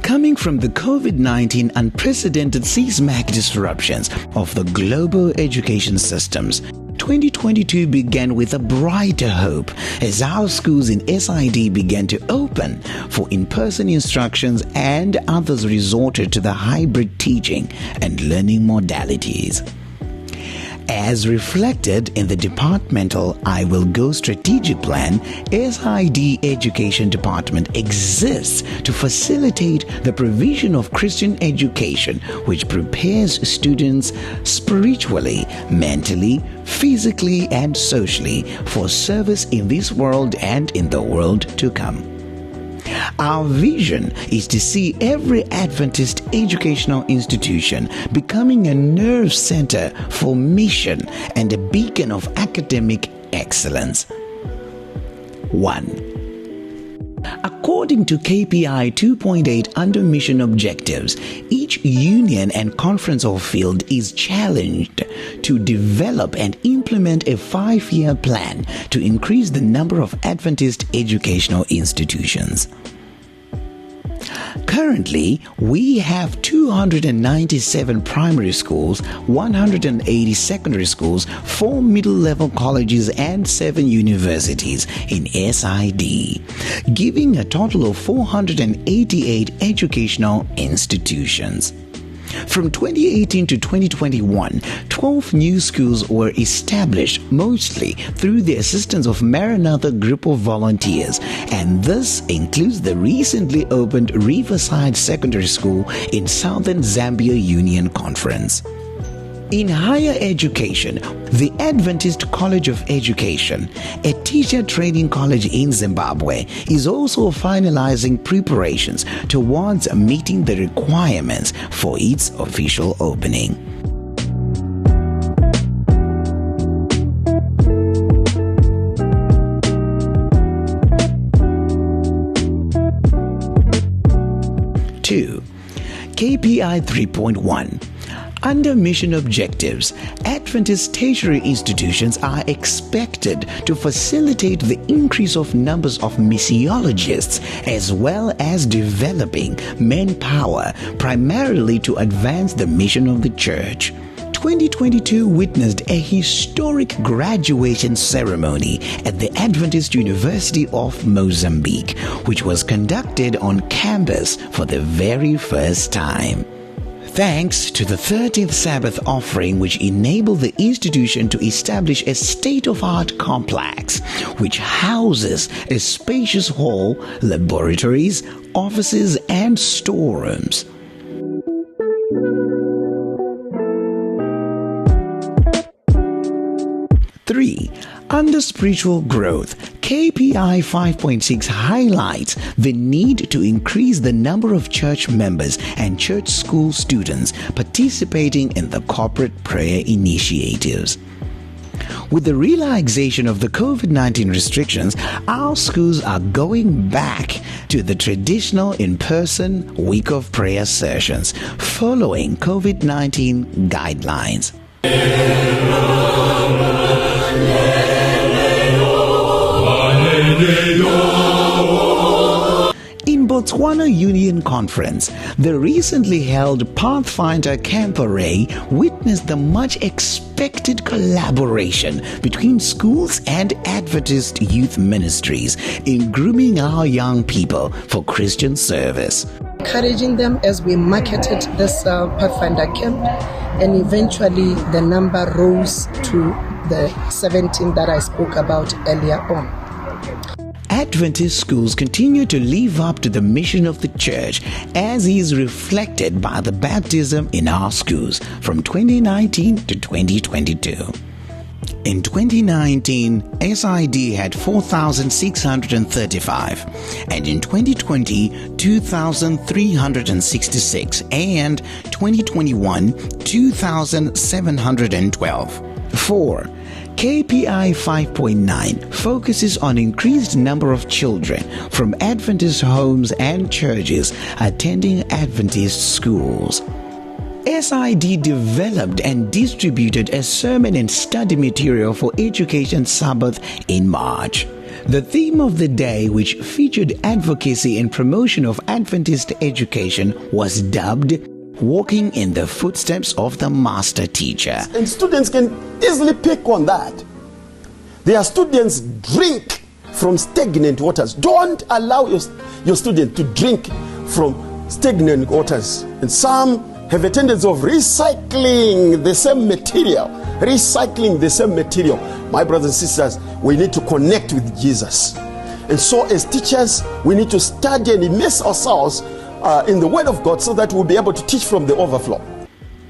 Coming from the COVID-19 unprecedented seismic disruptions of the global education systems, 2022 began with a brighter hope as our schools in SID began to open for in-person instructions and others resorted to the hybrid teaching and learning modalities. As reflected in the departmental I Will Go strategic plan, SID Education Department exists to facilitate the provision of Christian education which prepares students spiritually, mentally, physically and socially for service in this world and in the world to come. Our vision is to see every Adventist educational institution becoming a nerve center for mission and a beacon of academic excellence. 1. According to KPI 2.8 under mission objectives, each union and conference or field is challenged to develop and implement a 5-year plan to increase the number of Adventist educational institutions. Currently, we have 297 primary schools, 180 secondary schools, 4 middle-level colleges and 7 universities in SID, giving a total of 488 educational institutions. From 2018 to 2021, 12 new schools were established, mostly through the assistance of Maranatha Group of Volunteers, and this includes the recently opened Riverside Secondary School in Southern Zambia Union Conference. In higher education, the Adventist College of Education, a teacher training college in Zimbabwe, is also finalizing preparations towards meeting the requirements for its official opening. Two, KPI 3.1. Under mission objectives, Adventist tertiary institutions are expected to facilitate the increase of numbers of missiologists as well as developing manpower primarily to advance the mission of the church. 2022 witnessed a historic graduation ceremony at the Adventist University of Mozambique, which was conducted on campus for the very first time. Thanks to the 13th Sabbath offering, which enabled the institution to establish a state-of-art complex which houses a spacious hall, laboratories, offices and storerooms. 3. Under spiritual growth, KPI 5.6 highlights the need to increase the number of church members and church school students participating in the corporate prayer initiatives. With the relaxation of the COVID-19 restrictions, our schools are going back to the traditional in-person week of prayer sessions following COVID-19 guidelines. In Botswana Union Conference, the recently held Pathfinder Camp Array witnessed the much expected collaboration between schools and Adventist youth ministries in grooming our young people for Christian service. Encouraging them as we marketed this Pathfinder Camp, and eventually the number rose to the 17 that I spoke about earlier on. Adventist schools continue to live up to the mission of the church as is reflected by the baptism in our schools from 2019 to 2022. In 2019, SID had 4,635 and in 2020, 2,366 and 2021, 2,712. 4. KPI 5.9 focuses on increased number of children from Adventist homes and churches attending Adventist schools. SID developed and distributed a sermon and study material for Education Sabbath in March. The theme of the day, which featured advocacy and promotion of Adventist education, was dubbed Walking in the Footsteps of the Master Teacher. And students can easily pick on that. Their students drink from stagnant waters. Don't allow your student to drink from stagnant waters. And some have a tendency of recycling the same material. My brothers and sisters, we need to connect with Jesus. And so as teachers, we need to study and immerse ourselves in the Word of God so that we'll be able to teach from the overflow.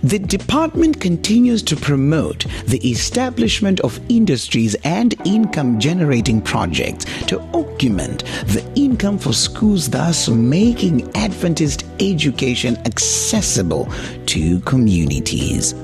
The department continues to promote the establishment of industries and income-generating projects to augment the income for schools, thus making Adventist education accessible to communities.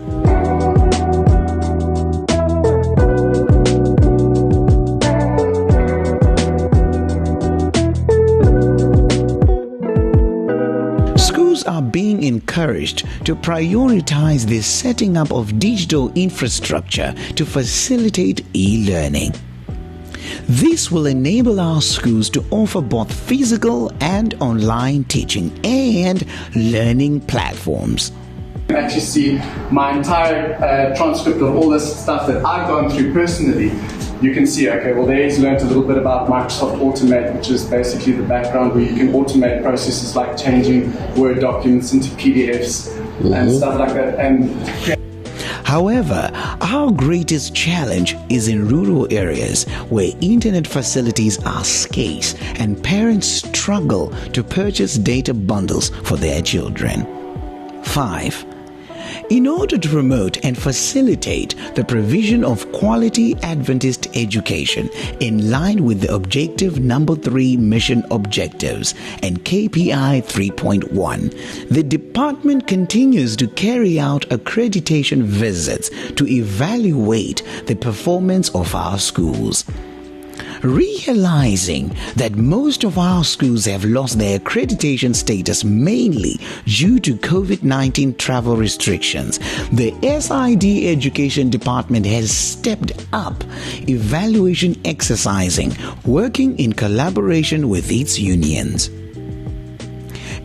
Are being encouraged to prioritize the setting up of digital infrastructure to facilitate e-learning. This will enable our schools to offer both physical and online teaching and learning platforms. You can actually see my entire transcript of all this stuff that I've gone through personally. You can see, okay, well, there he's learned a little bit about Microsoft Automate, which is basically the background where you can automate processes like changing Word documents into PDFs and stuff like that. However, our greatest challenge is in rural areas where internet facilities are scarce and parents struggle to purchase data bundles for their children. 5. In order to promote and facilitate the provision of quality Adventist education in line with the Objective Number 3 Mission Objectives and KPI 3.1, the department continues to carry out accreditation visits to evaluate the performance of our schools. Realizing that most of our schools have lost their accreditation status mainly due to COVID-19 travel restrictions, the SID Education Department has stepped up evaluation exercising, working in collaboration with its unions.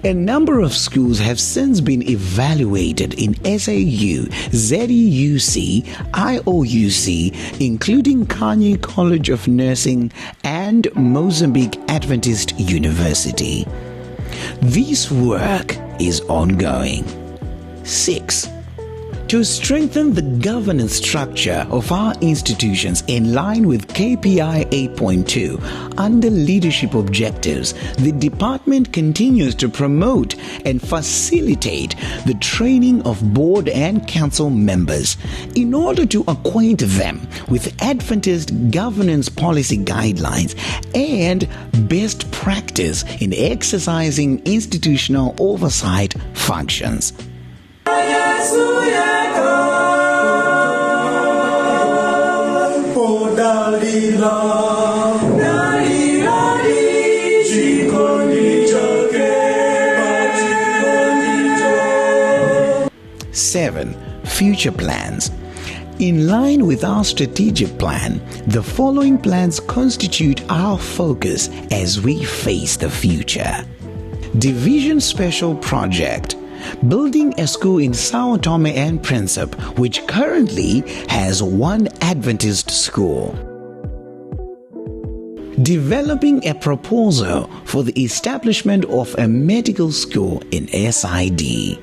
A number of schools have since been evaluated in SAU, ZEUC, IOUC, including Kanye College of Nursing and Mozambique Adventist University. This work is ongoing. 6. To strengthen the governance structure of our institutions in line with KPI 8.2 under leadership objectives, the department continues to promote and facilitate the training of board and council members in order to acquaint them with Adventist governance policy guidelines and best practice in exercising institutional oversight functions. Seven, future plans. In line with our strategic plan, the following plans constitute our focus as we face the future. Division Special Project. Building a school in Sao Tome and Principe, which currently has one Adventist school. Developing a proposal for the establishment of a medical school in SID.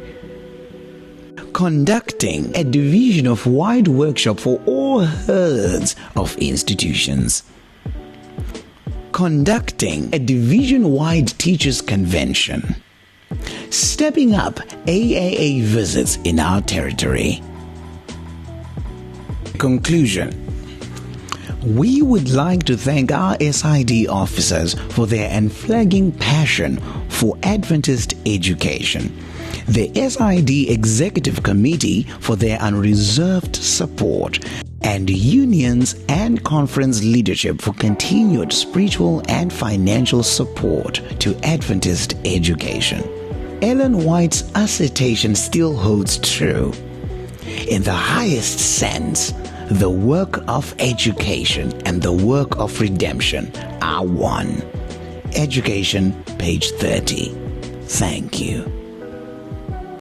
Conducting a division of wide workshop for all herds of institutions. Conducting a division-wide teachers' convention. Stepping up AAA visits in our territory. Conclusion. We would like to thank our SID officers for their unflagging passion for Adventist education, the SID Executive Committee for their unreserved support, and unions and conference leadership for continued spiritual and financial support to Adventist education. Ellen White's assertion still holds true. In the highest sense, the work of education and the work of redemption are one. Education, page 30. Thank you.